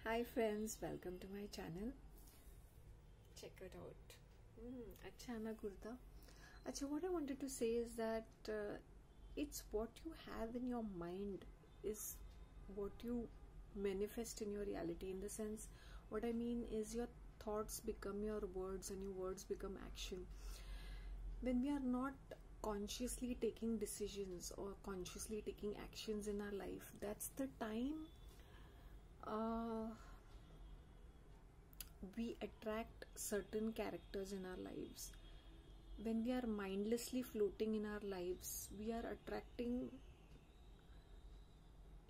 Hi friends, welcome to my channel. Check it out. अच्छा है ना कुर्ता. अच्छा, what I wanted to say is that it's what you have in your mind is what you manifest in your reality. In the sense, what I mean is your thoughts become your words and your words become action. When we are not consciously taking decisions or consciously taking actions in our life, that's the time we attract certain characters in our lives. When we are mindlessly floating in our lives, we are attracting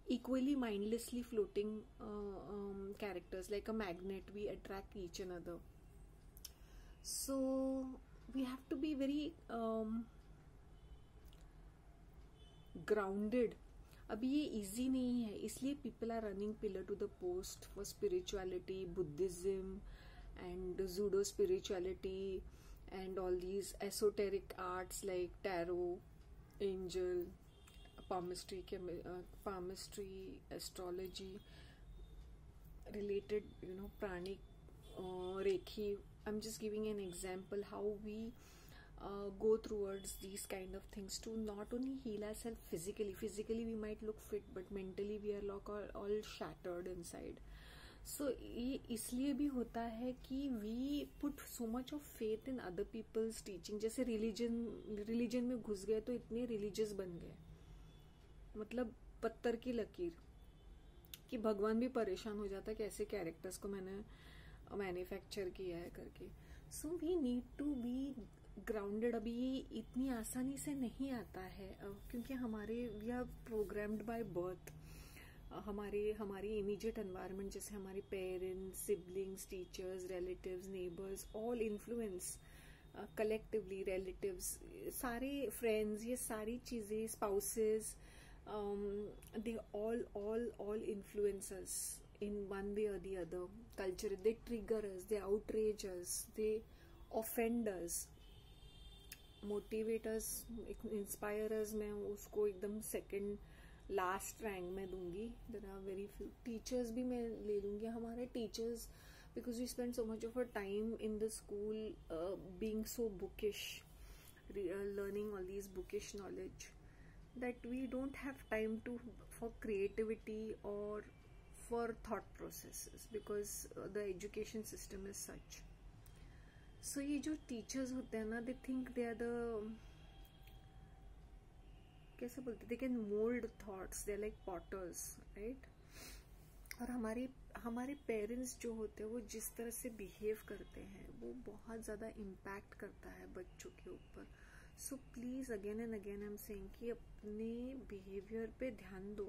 equally mindlessly floating characters. Like a magnet, we attract each another. So we have to be very grounded. अभी ये easy नहीं है, इसलिए people are running pillar to the post for spirituality, Buddhism and pseudo spirituality and all these esoteric arts like tarot, angel, palmistry, astrology, related, pranic, Reiki. I'm just giving an example how we go towards these kind of things to not only heal ourselves physically. Physically we might look fit, but mentally we are like all shattered inside. So ये इसलिए भी होता है कि we put so much of faith in other people's teaching. जैसे religion में घुस गए तो इतने religious बन गए, मतलब पत्थर की लकीर, कि भगवान भी परेशान हो जाता है कि ऐसे कैरेक्टर्स को मैंने मैन्युफैक्चर किया है करके. So we need to be grounded. अभी ये इतनी आसानी से नहीं आता है क्योंकि we are programmed by birth. हमारी इमीडिएट एनवायरनमेंट, जैसे हमारे parents, siblings, teachers, relatives, neighbours, all influence collectively. Relatives, सारे फ्रेंड्स, ये सारी चीजें, spouses, they all influence us in one way or the other. Culture, they trigger us, they outrage us, they offend us, motivate us, inspire us. मैं उसको एकदम second last rank में दूंगी. There are very few. Teachers भी मैं ले लूंगी. हमारे teachers, because we spend so much of a time in the school being so bookish, learning all these bookish knowledge, that we don't have time for creativity or for thought processes, because the education system is such. So ये जो teachers होते हैं ना, they think they are the, कैसे बोलते, they can mold thoughts, they are like potters, right? और हमारे parents जो होते हैं वो जिस तरह से बिहेव करते हैं वो बहुत ज्यादा इम्पैक्ट करता है बच्चों के ऊपर. So please again and again I am saying कि अपने बिहेवियर पे ध्यान दो,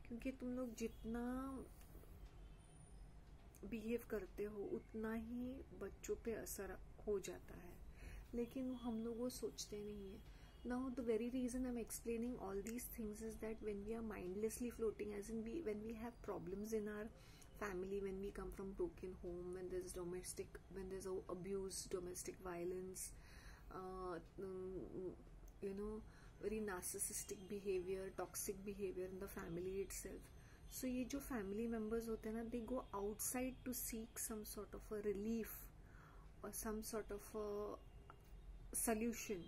क्योंकि तुम लोग जितना बिहेव करते हो उतना ही बच्चों पे असर हो जाता है, लेकिन हम लोग वो सोचते नहीं है. Now the very reason I'm explaining all these things is that when we are mindlessly floating, as in when we have problems in our family, when we come from broken home, when there's abuse, domestic violence, very narcissistic behavior, toxic behavior in the family itself. So ये जो family members होते हैं ना, they go outside to seek some sort of a relief or some sort of a solution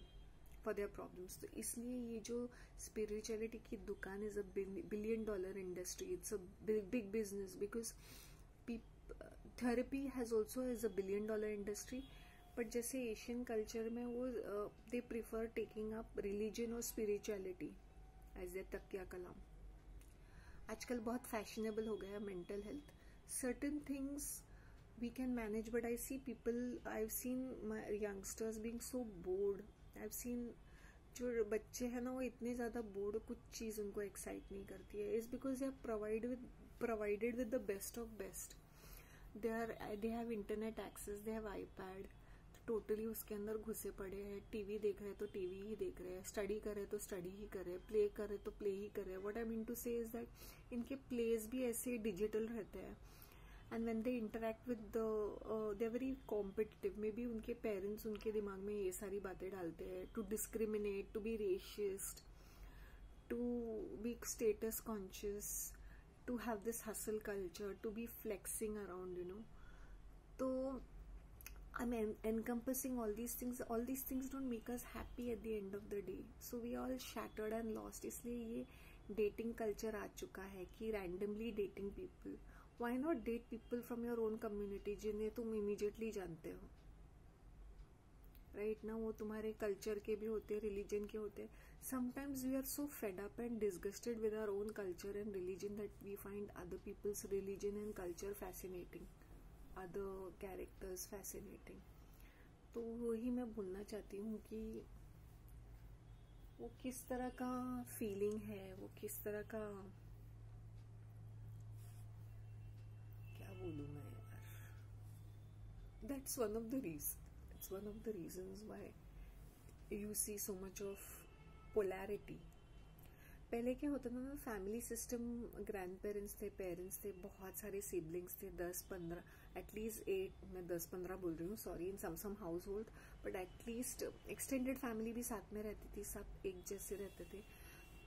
for their problems. तो इसलिए ये जो spirituality की दुकान is a $1 billion industry. It's a big business, because therapy is a $1 billion industry. But जैसे Asian culture में वो they prefer taking up religion और स्पिरिचुअलिटी एज ए तकिया कलाम. आजकल बहुत फैशनेबल हो गया mental health. Certain things we can manage, but I see people, I have seen my youngsters being so bored. I have seen जो बच्चे हैं ना वो इतने ज्यादा बोर्ड, कुछ चीज उनको एक्साइट नहीं करती है. Is because they are provided with the best of best. They have internet access, they have iPad, totally उसके अंदर घुसे पड़े हैं. टीवी देख रहे हैं तो टीवी ही देख रहे हैं, स्टडी कर रहे हैं तो स्टडी ही कर रहे हैं, प्ले कर रहे हैं तो प्ले ही कर रहे हैं. What I mean to say is that इनके प्लेज भी ऐसे डिजिटल रहते हैं. And when they interact with they are very competitive. Maybe बी उनके पेरेंट्स उनके दिमाग में ये सारी बातें डालते हैं, to discriminate, to be racist, to be status conscious, to have this hustle culture, to be flexing around, you know. So I'm encompassing all these things. All these things don't make us happy at the end of the day. So we all shattered and lost. इसलिए ये dating culture आ चुका है कि randomly dating people. Why not date people from your own community जिन्हें तुम immediately जानते हो? Right now वो तुम्हारे culture के भी होते हैं, religion के होते हैं. Sometimes we are so fed up and disgusted with our own culture and religion that we find other people's religion and culture fascinating, other characters fascinating. तो वही मैं बोलना चाहती हूँ कि वो किस तरह का फीलिंग है, वो किस तरह का, क्या बोलूँ मैं यार. That's one of the reasons. It's one of the reasons why you see so much of polarity. पहले क्या होता था ना, फैमिली सिस्टम, ग्रैंड पेरेंट्स थे, पेरेंट्स थे, बहुत सारे सिबलिंग्स थे, 10-15, एटलीस्ट 8, मैं 10-15 बोल रही हूँ, sorry, in some household, but at least extended family भी साथ में रहती थी, सब एक जैसे रहते थे.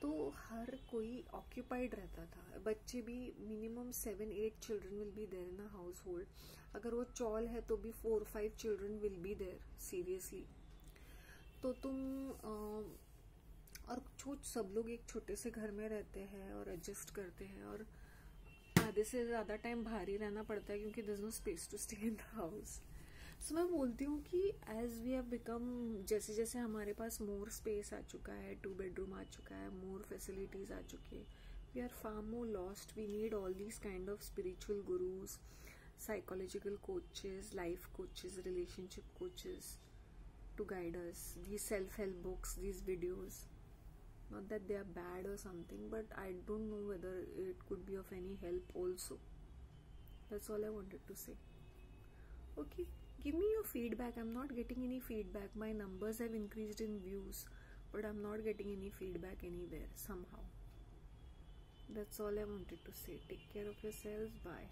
तो हर कोई ऑक्यूपाइड रहता था. बच्चे भी minimum 7-8 children will be there in a household. अगर वो चॉल है तो भी 4-5 children will be there, seriously. तो तुम और सब लोग एक छोटे से घर में रहते हैं और एडजस्ट करते हैं, और आधे से ज़्यादा टाइम बाहर ही रहना पड़ता है क्योंकि there is no space to stay in the house. So मैं बोलती हूँ कि एज वी हैव बिकम, जैसे जैसे हमारे पास मोर स्पेस आ चुका है, 2 bedroom आ चुका है, मोर फैसिलिटीज आ चुकी है, we are far more lost. We need all these kind of spiritual gurus, psychological coaches, life coaches, relationship coaches to guide us. These self-help books, these videos, not that they are bad or something, but I don't know whether it could be of any help also. That's all I wanted to say. Okay, give me your feedback. I'm not getting any feedback. My numbers have increased in views, but I'm not getting any feedback anywhere somehow. That's all I wanted to say. Take care of yourselves. Bye.